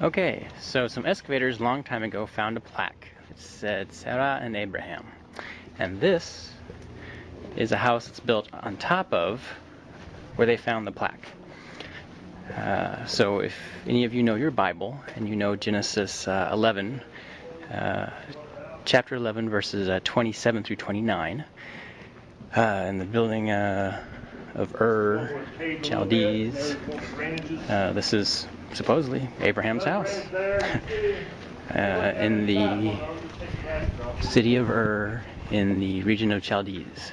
Okay, so some excavators a long time ago found a plaque. It said Sarah and Abraham. And this is a house that's built on top of where they found the plaque. So if any of you know your Bible and you know Genesis 11, chapter 11, verses 27 through 29, and the building of Chaldees, this is supposedly Abraham's house in the city of in the region of Chaldees.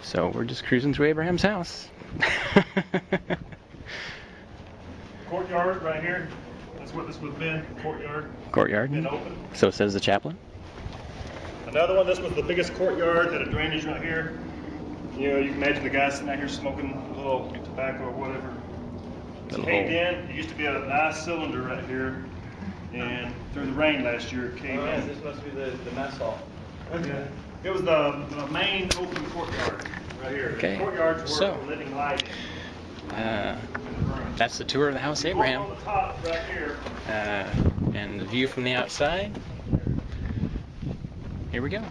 So we're just cruising through Abraham's house. Courtyard right here. That's what this would have been. Courtyard. Courtyard. Been open. So says the chaplain. Another one. This was the biggest courtyard. Had a drainage right here. You know, you can imagine the guy sitting out here smoking a little tobacco or whatever. It's caved in. It used to be a nice cylinder right here, and through the rain last year, it caved in. This must be the mess hall. Okay. It was the main open courtyard right here. Okay. The courtyards were So, for living light in. That's the tour of the house of Abraham. On the top right here. And the view from the outside. Here we go.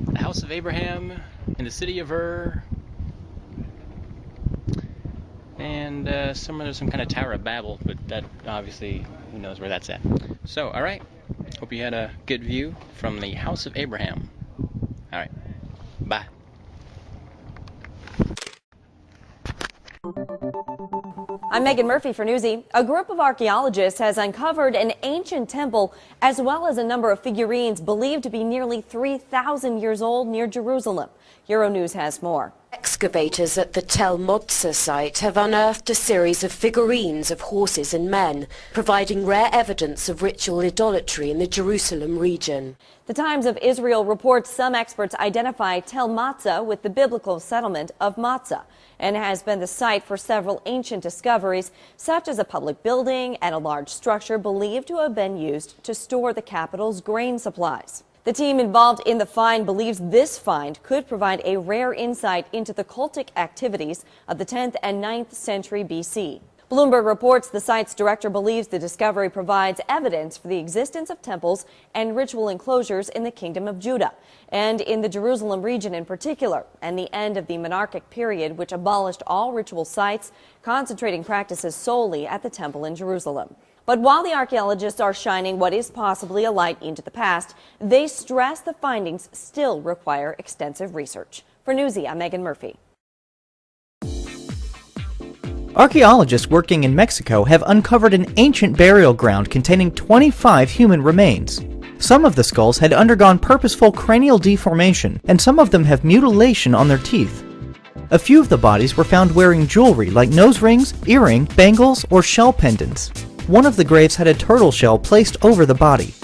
The house of Abraham in the city of and there's some kind of Tower of Babel, but that obviously, who knows where that's at. So, alright. Hope you had a good view from the house of Abraham. Alright. Bye. I'm Megan Murphy for Newsy. A group of archaeologists has uncovered an ancient temple as well as a number of figurines believed to be nearly 3,000 years old near Jerusalem. Euronews has more. Excavators at the Tel Modsa site have unearthed a series of figurines of horses and men, providing rare evidence of ritual idolatry in the Jerusalem region. The Times of Israel reports some experts identify Tel Matzah with the biblical settlement of Matzah and has been the site for several ancient discoveries, such as a public building and a large structure believed to have been used to store the capital's grain supplies. The team involved in the find believes this find could provide a rare insight into the cultic activities of the 10th and 9th century BC. Bloomberg reports the site's director believes the discovery provides evidence for the existence of temples and ritual enclosures in the Kingdom of Judah and in the Jerusalem region in particular, and the end of the monarchic period, which abolished all ritual sites, concentrating practices solely at the temple in Jerusalem. But while the archaeologists are shining what is possibly a light into the past, they stress the findings still require extensive research. For Newsy, I'm Megan Murphy. Archaeologists working in Mexico have uncovered an ancient burial ground containing 25 human remains. Some of the skulls had undergone purposeful cranial deformation, and some of them have mutilation on their teeth. A few of the bodies were found wearing jewelry like nose rings, earring, bangles, or shell pendants. One of the graves had a turtle shell placed over the body.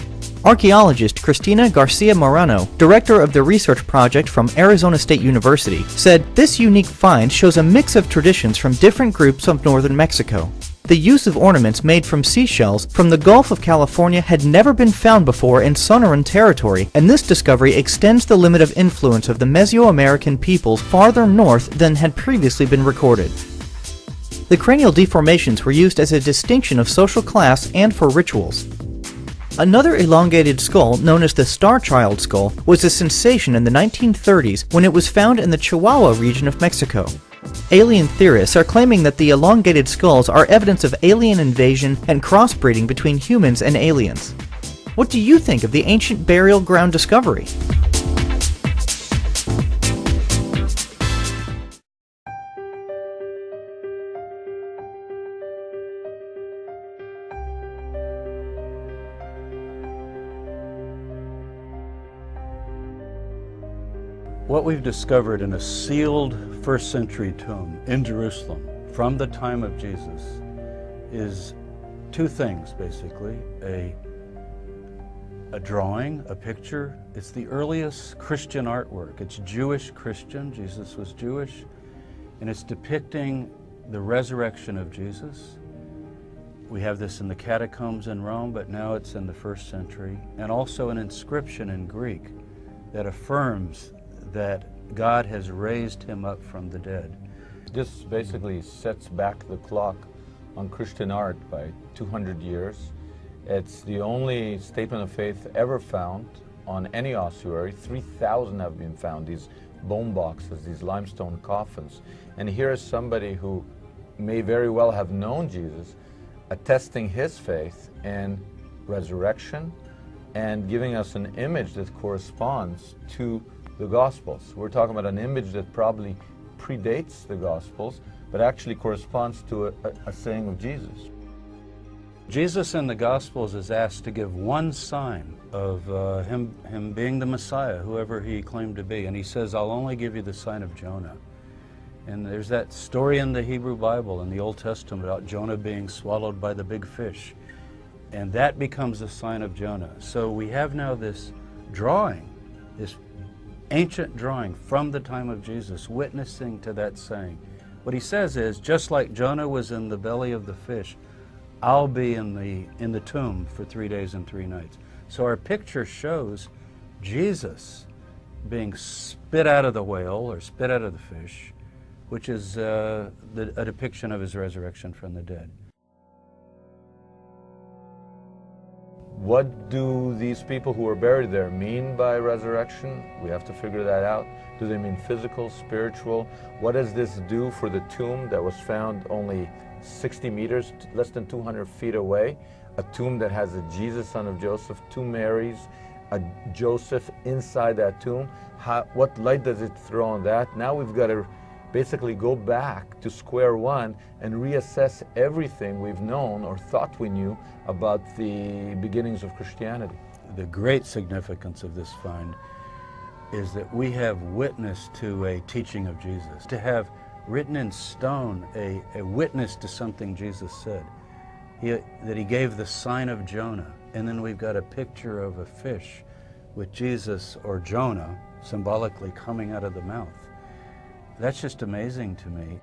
Archaeologist Cristina Garcia Morano, director of the research project from Arizona State University, said this unique find shows a mix of traditions from different groups of northern Mexico. The use of ornaments made from seashells from the Gulf of California had never been found before in Sonoran territory, and this discovery extends the limit of influence of the Mesoamerican peoples farther north than had previously been recorded. The cranial deformations were used as a distinction of social class and for rituals. Another elongated skull, known as the Star Child skull, was a sensation in the 1930s when it was found in the Chihuahua region of Mexico. Alien theorists are claiming that the elongated skulls are evidence of alien invasion and crossbreeding between humans and aliens. What do you think of the ancient burial ground discovery? What we've discovered in a sealed first century tomb in Jerusalem from the time of Jesus is two things, basically. A drawing, a picture. It's the earliest Christian artwork. It's Jewish Christian. Jesus was Jewish. And it's depicting the resurrection of Jesus. We have this in the catacombs in Rome, but now it's in the first century. And also an inscription in Greek that affirms that God has raised him up from the dead. This basically sets back the clock on Christian art by 200 years. It's the only statement of faith ever found on any ossuary. 3,000 have been found, these bone boxes, these limestone coffins. And here is somebody who may very well have known Jesus, attesting his faith in resurrection and giving us an image that corresponds to the Gospels. We're talking about an image that probably predates the Gospels, but actually corresponds to a saying of Jesus. Jesus in the Gospels is asked to give one sign of him being the Messiah, whoever he claimed to be. And he says, I'll only give you the sign of Jonah. And there's that story in the Hebrew Bible, in the Old Testament, about Jonah being swallowed by the big fish. And that becomes the sign of Jonah. So we have now this drawing, this ancient drawing from the time of Jesus, witnessing to that saying. What he says is, just like Jonah was in the belly of the fish, I'll be in the tomb for 3 days and 3 nights. So our picture shows Jesus being spit out of the whale or spit out of the fish, which is a depiction of his resurrection from the dead. What do these people who were buried there mean by resurrection? We have to figure that out. Do they mean physical, spiritual? What does this do for the tomb that was found only 60 meters, less than 200 feet away? A tomb that has a Jesus, son of Joseph, 2 Marys, a Joseph inside that tomb. What light does it throw on that? Now we've got to basically go back to square one and reassess everything we've known or thought we knew about the beginnings of Christianity. The great significance of this find is that we have witness to a teaching of Jesus, to have written in stone a witness to something Jesus said, that he gave the sign of Jonah. And then we've got a picture of a fish with Jesus or Jonah symbolically coming out of the mouth. That's just amazing to me.